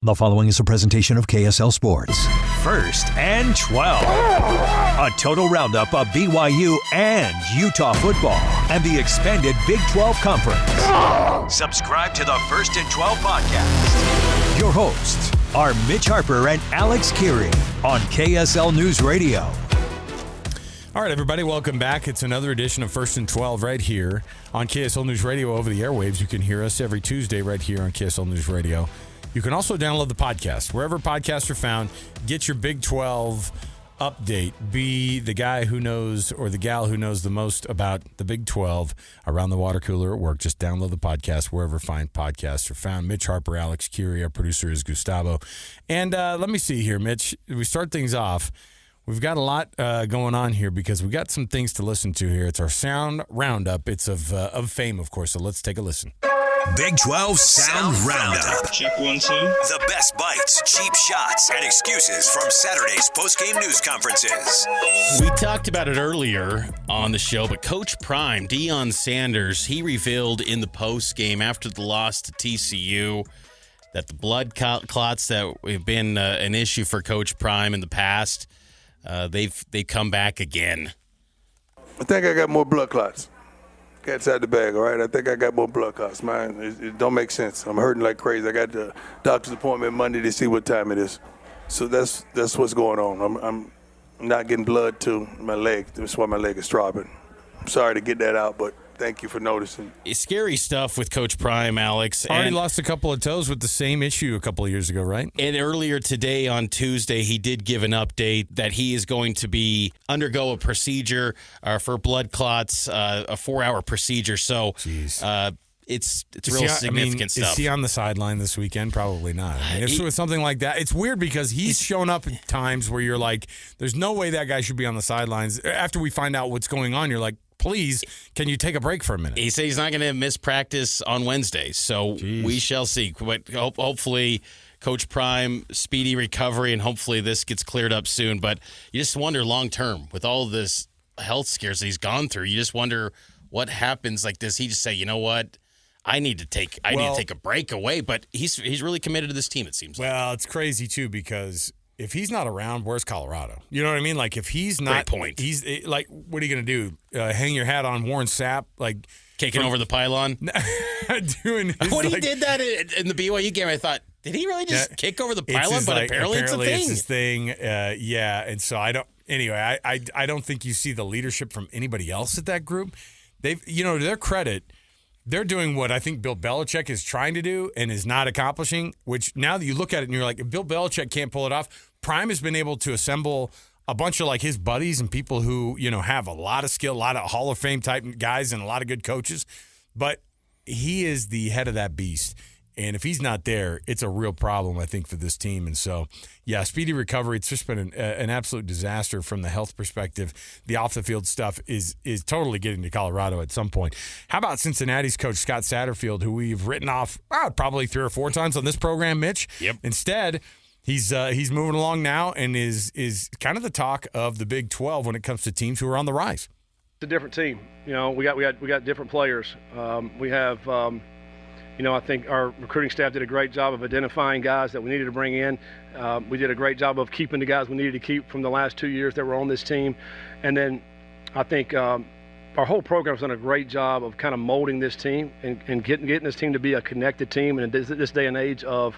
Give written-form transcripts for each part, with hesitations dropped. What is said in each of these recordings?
The following is a presentation of KSL Sports. First and 12. A total roundup of BYU and Utah football and the expanded Big 12 Conference. Subscribe to the First and 12 podcast. Your hosts are Mitch Harper and Alex Kirry on KSL News Radio. All right, everybody, welcome back. It's another edition of First and 12 right here on KSL News Radio over the airwaves. You can hear us every Tuesday right here on KSL News Radio. You can also download the podcast. Wherever podcasts are found, get your Big 12 update. Be the guy who knows or the gal who knows the most about the Big 12 around the water cooler at work. Just download the podcast wherever fine podcasts are found. Mitch Harper, Alex Kirry, our producer is Gustavo. And let me see here, Mitch. We start things off. We've got a lot going on here because we got some things to listen to here. It's our sound roundup. It's of fame, of course, so let's take a listen. Big 12 Sound Roundup. Check 1, 2. The best bites, cheap shots, and excuses from Saturday's post-game news conferences. We talked about it earlier on the show, but Coach Prime, Deion Sanders, he revealed in the post-game after the loss to TCU that the blood clots that have been an issue for Coach Prime in the past, they've come back again. I think I got more blood clots. Cat's out the bag, all right? I think I got more blood clots, man. It don't make sense. I'm hurting like crazy. I got the doctor's appointment Monday to see what time it is. So that's what's going on. I'm not getting blood to my leg. That's why my leg is throbbing. I'm sorry to get that out, but thank you for noticing. It's scary stuff with Coach Prime, Alex. Already lost a couple of toes with the same issue a couple of years ago, right? And earlier today on Tuesday, he did give an update that he is going to undergo a procedure for blood clots, a 4-hour procedure. So it's real significant stuff. Is he on the sideline this weekend? Probably not. I mean, if it was something like that, it's weird because he's shown up at times where you're like, there's no way that guy should be on the sidelines. After we find out what's going on, you're like, please, can you take a break for a minute? He says he's not going to miss practice on Wednesday, so we shall see. But hopefully, Coach Prime, speedy recovery, and hopefully this gets cleared up soon. But you just wonder long term, with all this health scares that he's gone through, you just wonder what happens. Like, does he just say, you know what? I need to take a break away, but he's really committed to this team, it seems like. Well, it's crazy, too, because if he's not around, where's Colorado? You know what I mean? Like, if he's not, great point. He's like, what are you going to do? Hang your hat on Warren Sapp? Like, kicking over the pylon? Doing his, when he did that in the BYU game, I thought, did he really just kick over the pylon? But apparently it's a thing. It's his thing. Yeah, and so I don't. Anyway, I don't think you see the leadership from anybody else at that group. They've, to their credit, they're doing what I think Bill Belichick is trying to do and is not accomplishing, which now that you look at it and you're like, if Bill Belichick can't pull it off, Prime has been able to assemble a bunch of like his buddies and people who, have a lot of skill, a lot of Hall of Fame type guys and a lot of good coaches. But he is the head of that beast. And if he's not there, it's a real problem, I think, for this team. And so, yeah, speedy recovery. It's just been an absolute disaster from the health perspective. The off-the-field stuff is totally getting to Colorado at some point. How about Cincinnati's coach, Scott Satterfield, who we've written off probably 3 or 4 times on this program, Mitch? Yep. Instead, he's moving along now and is kind of the talk of the Big 12 when it comes to teams who are on the rise. It's a different team. We got different players. We have I think our recruiting staff did a great job of identifying guys that we needed to bring in. We did a great job of keeping the guys we needed to keep from the last 2 years that were on this team. And then I think our whole program's done a great job of kind of molding this team and getting this team to be a connected team. And in this day and age of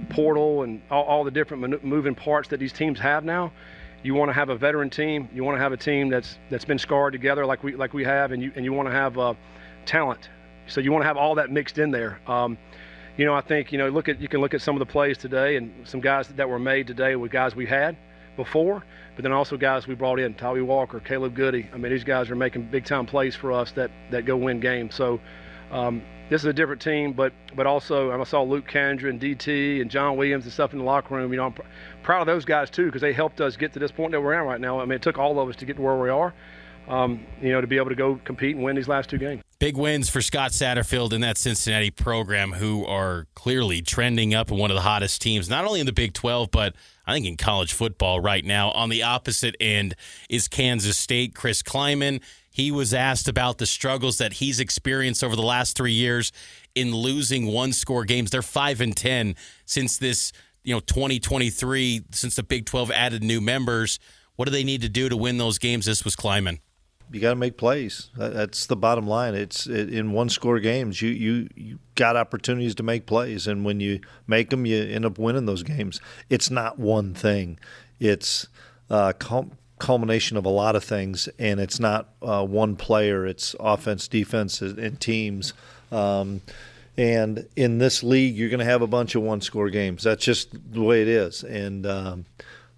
portal and all the different moving parts that these teams have now, you want to have a veteran team. You want to have a team that's been scarred together like we have, and you want to have talent. So you want to have all that mixed in there. I think, you can look at some of the plays today and some guys that were made today with guys we had before, but then also guys we brought in, Tyree Walker, Caleb Goody. I mean, these guys are making big-time plays for us that go win games. So this is a different team, but also I saw Luke Kandra and DT and John Williams and stuff in the locker room. I'm proud of those guys, too, because they helped us get to this point that we're at right now. I mean, it took all of us to get to where we are, to be able to go compete and win these last 2 games. Big wins for Scott Satterfield and that Cincinnati program, who are clearly trending up and one of the hottest teams, not only in the Big 12, but I think in college football right now. On the opposite end is Kansas State. Chris Kleiman, he was asked about the struggles that he's experienced over the last 3 years in losing one-score games. They're 5-10 since this, 2023, since the Big 12 added new members. What do they need to do to win those games? This was Kleiman. You got to make plays. That's the bottom line. In one-score games, you got opportunities to make plays, and when you make them, you end up winning those games. It's not one thing. It's a culmination of a lot of things, and it's not one player. It's offense, defense, and teams. And in this league, you're going to have a bunch of one-score games. That's just the way it is. And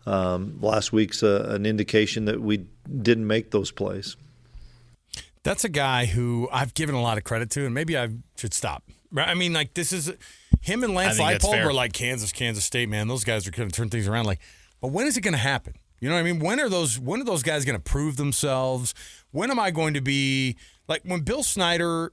last week's an indication that we didn't make those plays. That's a guy who I've given a lot of credit to, and maybe I should stop. I mean, this is him and Lance Leipold were like Kansas State, man. Those guys are going to turn things around. But when is it going to happen? You know what I mean? When are those guys going to prove themselves? When am I going to be when Bill Snyder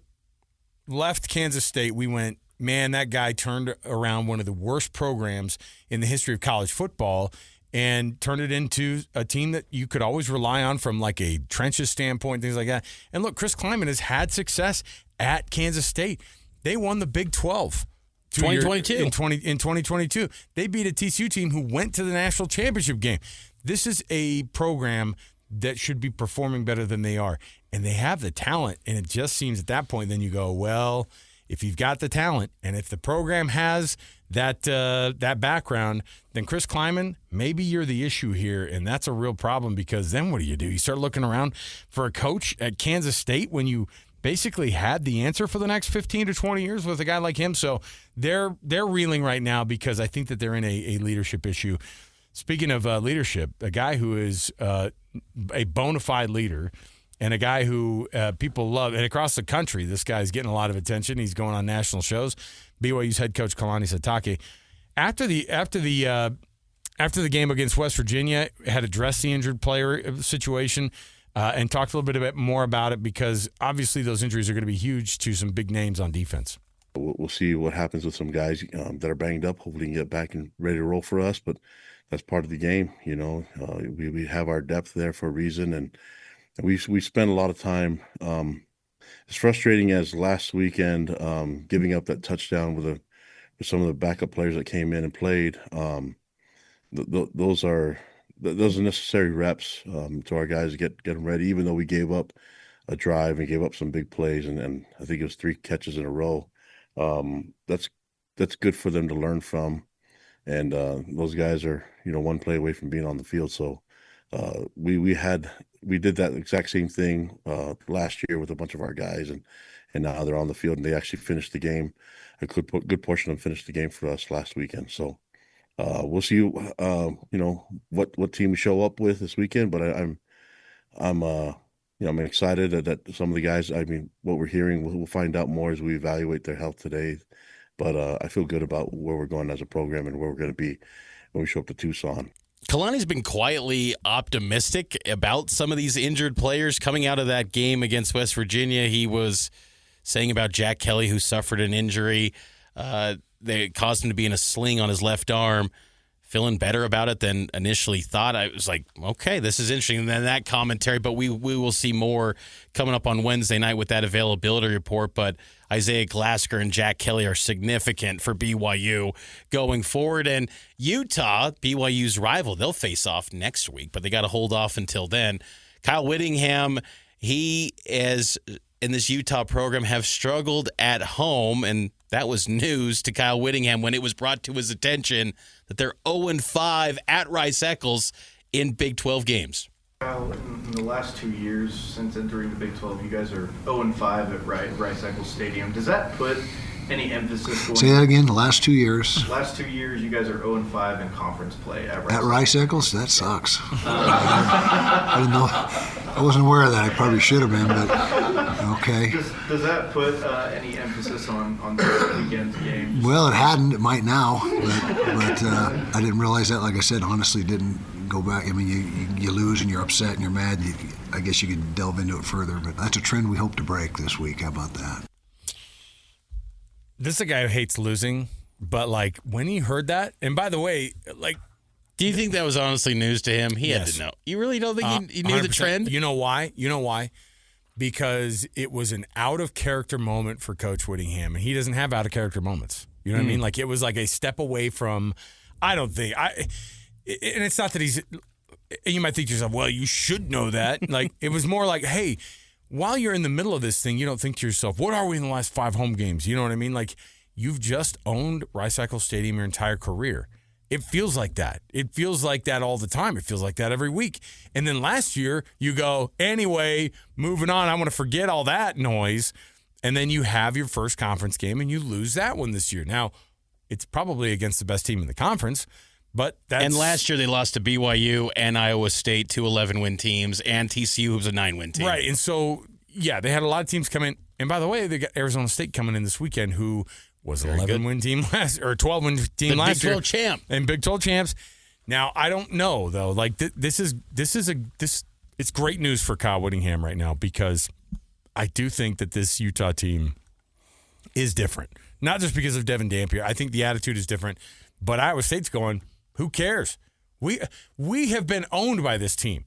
left Kansas State? We went, man, that guy turned around one of the worst programs in the history of college football and turned it into a team that you could always rely on from a trenches standpoint, things like that. And look, Chris Kleiman has had success at Kansas State. They won the Big 12. 2022. In 2022. They beat a TCU team who went to the national championship game. This is a program that should be performing better than they are. And they have the talent, and it just seems at that point then you go, well, if you've got the talent and if the program has that background, then Chris Kleiman, maybe you're the issue here, and that's a real problem because then what do? You start looking around for a coach at Kansas State when you basically had the answer for the next 15 to 20 years with a guy like him. So they're reeling right now because I think that they're in a leadership issue. Speaking of leadership, a guy who is a bona fide leader and a guy who people love, and across the country, this guy's getting a lot of attention. He's going on national shows. BYU's head coach Kalani Sitake, after the game against West Virginia, had addressed the injured player situation and talked a little bit more about it because obviously those injuries are going to be huge to some big names on defense. We'll see what happens with some guys that are banged up. Hopefully, can get back and ready to roll for us. But that's part of the game, We have our depth there for a reason, and we spend a lot of time. As frustrating as last weekend, giving up that touchdown with some of the backup players that came in and played. Those are necessary reps to our guys to get them ready. Even though we gave up a drive and gave up some big plays, and I think it was 3 catches in a row. That's good for them to learn from, and those guys are one play away from being on the field. So we did that exact same thing last year with a bunch of our guys, and now they're on the field and they actually finished the game. A good portion of them finished the game for us last weekend. So we'll see what team we show up with this weekend. But I'm excited that some of the guys, what we're hearing, we'll find out more as we evaluate their health today. But I feel good about where we're going as a program and where we're going to be when we show up to Tucson. Kalani's been quietly optimistic about some of these injured players coming out of that game against West Virginia. He was saying about Jack Kelly, who suffered an injury. They caused him to be in a sling on his left arm. Feeling better about it than initially thought. I was like, okay, this is interesting. And then that commentary, but we will see more coming up on Wednesday night with that availability report. But Isaiah Glasgow and Jack Kelly are significant for BYU going forward. And Utah, BYU's rival, they'll face off next week, but they got to hold off until then. Kyle Whittingham, he is in this Utah program have struggled at home, and that was news to Kyle Whittingham when it was brought to his attention that they're 0-5 at Rice-Eccles in Big 12 games. Kyle, in the last 2 years since entering the Big 12, you guys are 0-5 at Rice-Eccles Stadium. Does that put any emphasis going? Say that again. The last 2 years. Last 2 years, you guys are 0-5 in conference play at Rice. At Rice-Eccles? That sucks. I didn't know. I wasn't aware of that. I probably should have been, but okay. Does that put any emphasis on this weekend's game? Well, it hadn't. It might now, but I didn't realize that. Like I said, honestly, didn't go back. I mean, you lose and you're upset and you're mad. I guess you could delve into it further, but that's a trend we hope to break this week. How about that? This is a guy who hates losing, but like when he heard that, and by the way, like, do you think that was honestly news to him? He had to know. You really don't think he knew the trend? You know why? Because it was an out-of-character moment for Coach Whittingham, and he doesn't have out-of-character moments. You know what I mean? Like, it was like a step away from, and it's not that he's, you might think to yourself, well, you should know that. Like, it was more like, hey, while you're in the middle of this thing, you don't think to yourself, what are we in the last 5 home games? You know what I mean? Like, you've just owned Rice-Eccles Stadium your entire career. It feels like that. It feels like that all the time. It feels like that every week. And then last year, you go, anyway, moving on. I want to forget all that noise. And then you have your first conference game, and you lose that one this year. Now, it's probably against the best team in the conference, but that's... And last year, they lost to BYU and Iowa State, 2 11-win teams, and TCU, who was a 9-win team. Right, and so, yeah, they had a lot of teams come in. And by the way, they got Arizona State coming in this weekend, who... was an 11-win team last, or 12-win team last year. Big 12 champ. And Big 12 champs. Now, I don't know, though. Like, it's great news for Kyle Whittingham right now, because I do think that this Utah team is different. Not just because of Devin Dampier. I think the attitude is different. But Iowa State's going, who cares? We have been owned by this team.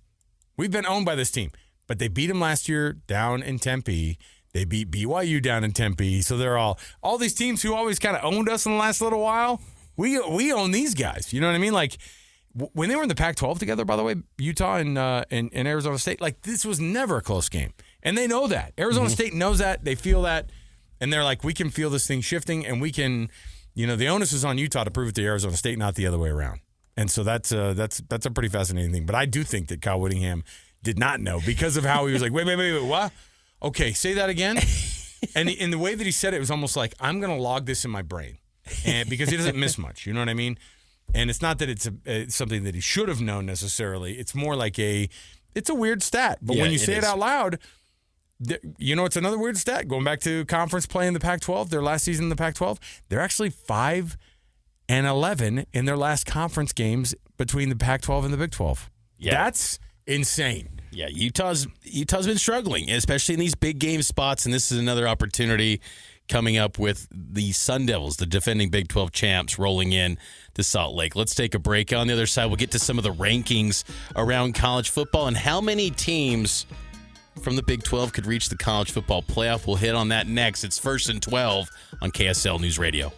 We've been owned by this team. But they beat them last year down in Tempe. They beat BYU down in Tempe. So they're all these teams who always kind of owned us in the last little while. We own these guys. You know what I mean? Like, when they were in the Pac-12 together, by the way, Utah and Arizona State, like, this was never a close game. And they know that. Arizona State knows that. They feel that. And they're like, we can feel this thing shifting, and we can, the onus is on Utah to prove it to Arizona State, not the other way around. And so that's a pretty fascinating thing. But I do think that Kyle Whittingham did not know, because of how he was like, wait, what? Okay, say that again. And in the way that he said it was almost like, I'm going to log this in my brain, and because he doesn't miss much. You know what I mean? And it's not that it's something that he should have known necessarily. It's more like it's a weird stat. But when you say it out loud, it's another weird stat. Going back to conference play in the Pac-12, their last season in the Pac-12, they're actually 5-11 in their last conference games between the Pac-12 and the Big 12. Yeah. That's insane. Yeah, Utah's been struggling, especially in these big game spots, and this is another opportunity coming up with the Sun Devils, the defending Big 12 champs, rolling in to Salt Lake. Let's take a break. On the other side, we'll get to some of the rankings around college football and how many teams from the Big 12 could reach the college football playoff. We'll hit on that next. It's First and 12 on KSL News Radio.